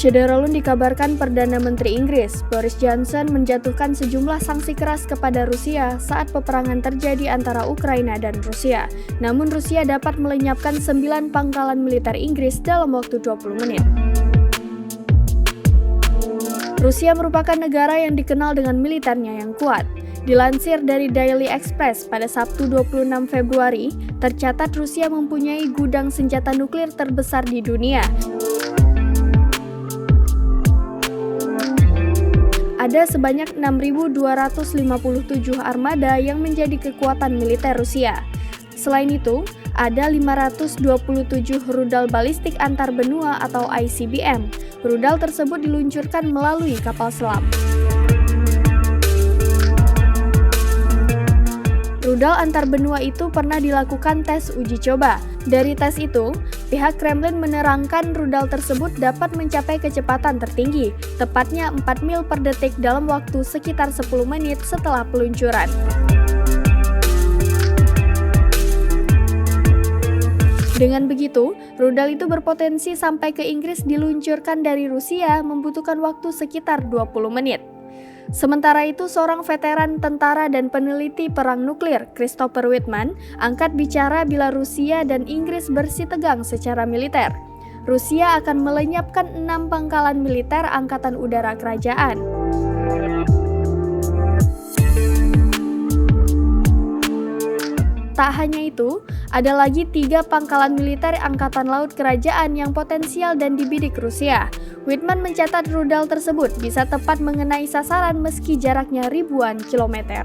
Syederolun dikabarkan Perdana Menteri Inggris, Boris Johnson menjatuhkan sejumlah sanksi keras kepada Rusia saat peperangan terjadi antara Ukraina dan Rusia. Namun Rusia dapat melenyapkan 9 pangkalan militer Inggris dalam waktu 20 menit. Rusia merupakan negara yang dikenal dengan militernya yang kuat. Dilansir dari Daily Express pada Sabtu 26 Februari, tercatat Rusia mempunyai gudang senjata nuklir terbesar di dunia. Ada sebanyak 6.257 armada yang menjadi kekuatan militer Rusia. Selain itu, ada 527 rudal balistik antar benua atau ICBM. Rudal tersebut diluncurkan melalui kapal selam. Rudal antar benua itu pernah dilakukan tes uji coba. Dari tes itu, pihak Kremlin menerangkan rudal tersebut dapat mencapai kecepatan tertinggi, tepatnya 4 mil per detik dalam waktu sekitar 10 menit setelah peluncuran. Dengan begitu, rudal itu berpotensi sampai ke Inggris diluncurkan dari Rusia membutuhkan waktu sekitar 20 menit. Sementara itu, seorang veteran tentara dan peneliti perang nuklir, Christopher Whitman, angkat bicara bila Rusia dan Inggris bersitegang secara militer. Rusia akan melenyapkan 6 pangkalan militer Angkatan Udara Kerajaan. Tak hanya itu, ada lagi 3 pangkalan militer Angkatan Laut Kerajaan yang potensial dan dibidik Rusia. Whitman mencatat rudal tersebut bisa tepat mengenai sasaran meski jaraknya ribuan kilometer.